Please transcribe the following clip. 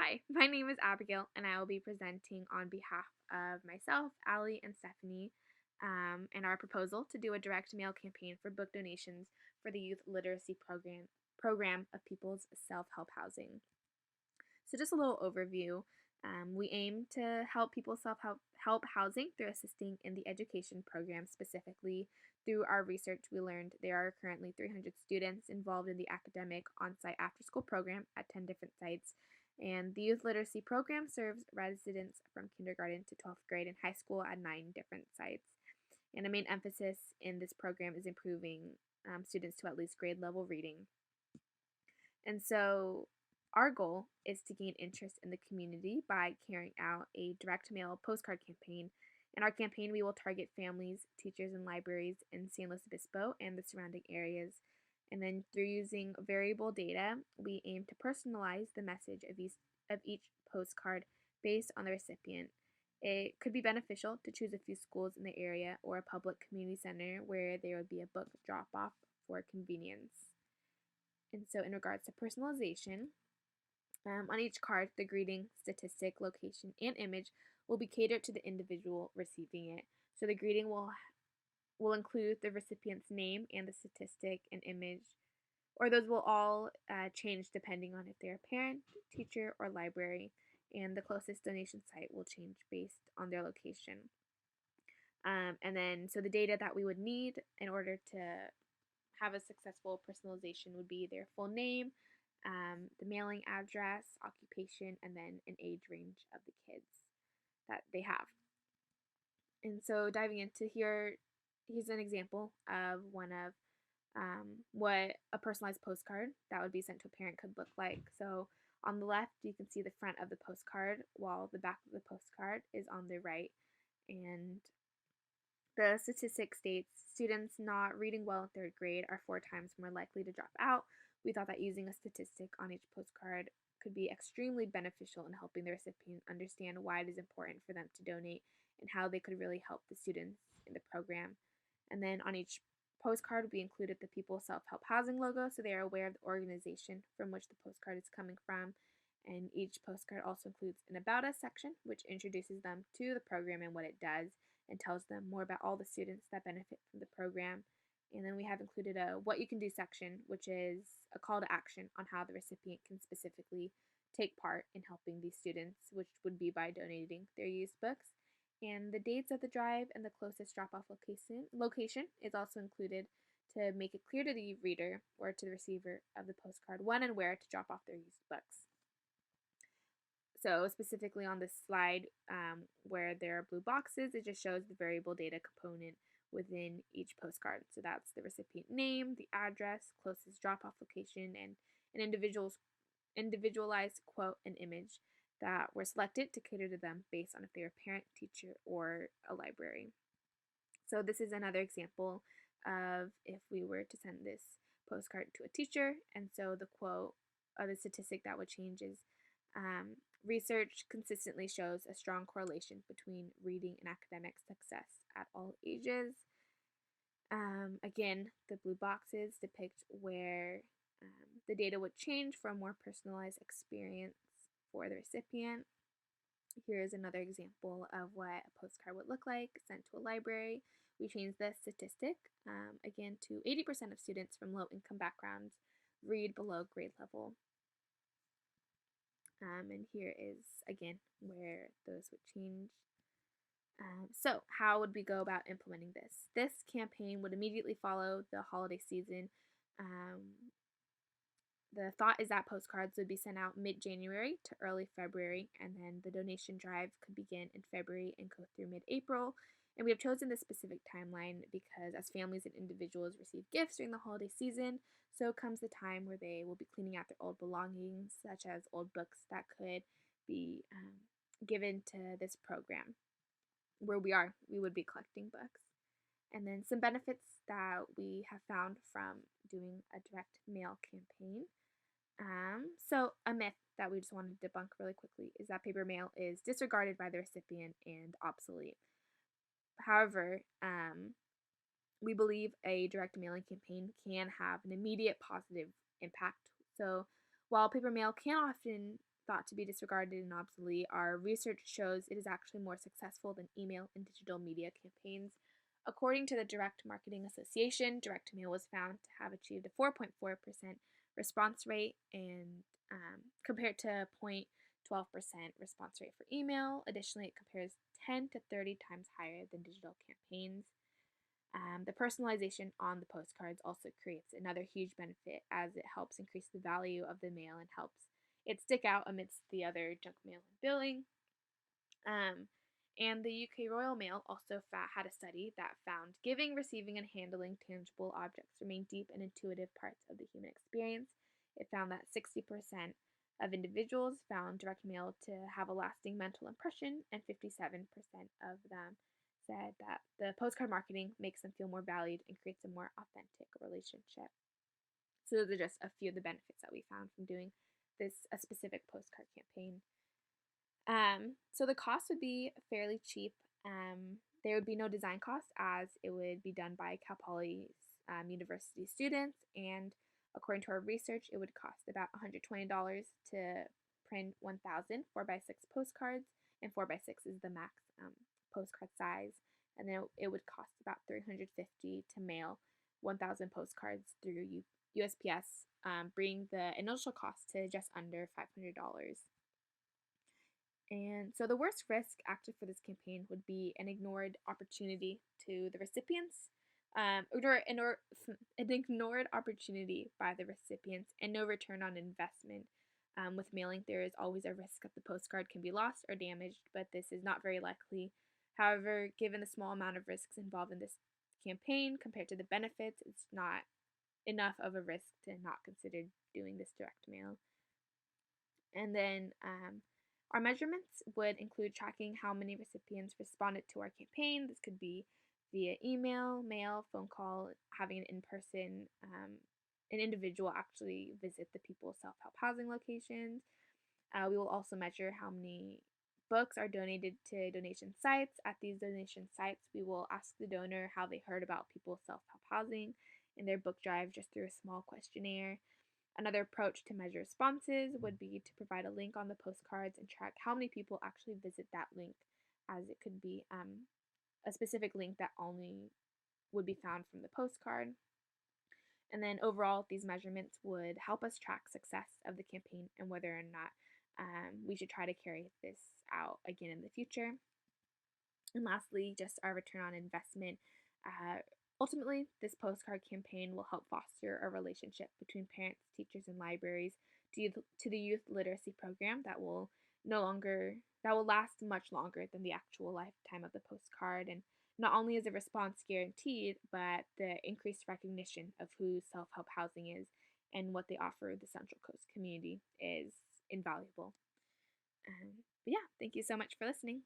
Hi, my name is Abigail, and I will be presenting on behalf of myself, Allie, and Stephanie, and our proposal to do a direct mail campaign for book donations for the Youth Literacy Program of People's Self-Help Housing. So, just a little overview. We aim to help people self-help housing through assisting in the education program. Specifically, through our research, we learned there are currently 300 students involved in the academic on-site after-school program at 10 different sites. And the Youth Literacy Program serves residents from kindergarten to 12th grade and high school at 9 different sites. And a main emphasis in this program is improving students to at least grade level reading. And so our goal is to gain interest in the community by carrying out a direct mail postcard campaign. In our campaign, we will target families, teachers, and libraries in San Luis Obispo and the surrounding areas. And then through using variable data, we aim to personalize the message of each postcard based on the recipient. It could be beneficial to choose a few schools in the area or a public community center where there would be a book drop off for convenience. And so, in regards to personalization, on each card, the greeting, statistic, location, and image will be catered to the individual receiving it. So, the greeting will include the recipient's name and the statistic and image, or those will all change depending on if they're a parent, teacher, or library. And the closest donation site will change based on their location. And then, so the data that we would need in order to have a successful personalization would be their full name, the mailing address, occupation, and then an age range of the kids that they have. And so diving into here's an example of one of what a personalized postcard that would be sent to a parent could look like. So on the left, you can see the front of the postcard, while the back of the postcard is on the right. And the statistic states students not reading well in third grade are 4 times more likely to drop out. We thought that using a statistic on each postcard could be extremely beneficial in helping the recipient understand why it is important for them to donate and how they could really help the students in the program. And then on each postcard, we included the People Self Help Housing logo so they are aware of the organization from which the postcard is coming from. And each postcard also includes an About Us section, which introduces them to the program and what it does, and tells them more about all the students that benefit from the program. And then we have included a What You Can Do section, which is a call to action on how the recipient can specifically take part in helping these students, which would be by donating their used books. And the dates of the drive and the closest drop-off location is also included to make it clear to the reader or to the receiver of the postcard when and where to drop off their used books. So specifically on this slide where there are blue boxes, it just shows the variable data component within each postcard. So that's the recipient name, the address, closest drop-off location, and an individualized quote and image that were selected to cater to them based on if they're a parent, teacher, or a library. So this is another example of if we were to send this postcard to a teacher, and so the quote or the statistic that would change is research consistently shows a strong correlation between reading and academic success at all ages. Again, the blue boxes depict where the data would change for a more personalized experience for the recipient. Here's another example of what a postcard would look like sent to a library. We changed the statistic again to 80% of students from low income backgrounds read below grade level. And here is again where those would change. So how would we go about implementing this? This campaign would immediately follow the holiday season. The thought is that postcards would be sent out mid-January to early February, and then the donation drive could begin in February and go through mid-April. And we have chosen this specific timeline because as families and individuals receive gifts during the holiday season, so comes the time where they will be cleaning out their old belongings, such as old books that could be given to this program. Where we would be collecting books. And then some benefits that we have found from doing a direct mail campaign. So a myth that we just wanted to debunk really quickly is that paper mail is disregarded by the recipient and obsolete. However, we believe a direct mailing campaign can have an immediate positive impact. So while paper mail can often thought to be disregarded and obsolete, our research shows it is actually more successful than email and digital media campaigns. According to the Direct Marketing Association, direct mail was found to have achieved a 4.4% response rate and compared to 0.12% response rate for email. Additionally, it compares 10 to 30 times higher than digital campaigns. The personalization on the postcards also creates another huge benefit as it helps increase the value of the mail and helps it stick out amidst the other junk mail and billing. Um, and the UK Royal Mail also had a study that found giving, receiving, and handling tangible objects remain deep and intuitive parts of the human experience. It found that 60% of individuals found direct mail to have a lasting mental impression, and 57% of them said that the postcard marketing makes them feel more valued and creates a more authentic relationship. So those are just a few of the benefits that we found from doing this a specific postcard campaign. So the cost would be fairly cheap. There would be no design costs as it would be done by Cal Poly's university students, and according to our research, it would cost about $120 to print 1,000 4x6 postcards, and 4x6 is the max postcard size, and then it would cost about $350 to mail 1,000 postcards through USPS, bringing the initial cost to just under $500. And so the worst risk actually for this campaign would be an ignored opportunity to the recipients, an ignored opportunity by the recipients, and no return on investment. With mailing, there is always a risk that the postcard can be lost or damaged, but this is not very likely. However, given the small amount of risks involved in this campaign compared to the benefits, it's not enough of a risk to not consider doing this direct mail. And then our measurements would include tracking how many recipients responded to our campaign. This could be via email, mail, phone call, having an individual actually visit the people's self-help housing locations. We will also measure how many books are donated to donation sites. At these donation sites, we will ask the donor how they heard about people's self-help housing in their book drive just through a small questionnaire. Another approach to measure responses would be to provide a link on the postcards and track how many people actually visit that link, as it could be a specific link that only would be found from the postcard. And then overall, these measurements would help us track success of the campaign and whether or not we should try to carry this out again in the future. And lastly, just our return on investment. Ultimately, this postcard campaign will help foster a relationship between parents, teachers, and libraries to the youth literacy program that will last much longer than the actual lifetime of the postcard. And not only is a response guaranteed, but the increased recognition of who self-help housing is and what they offer the Central Coast community is invaluable. But yeah, thank you so much for listening.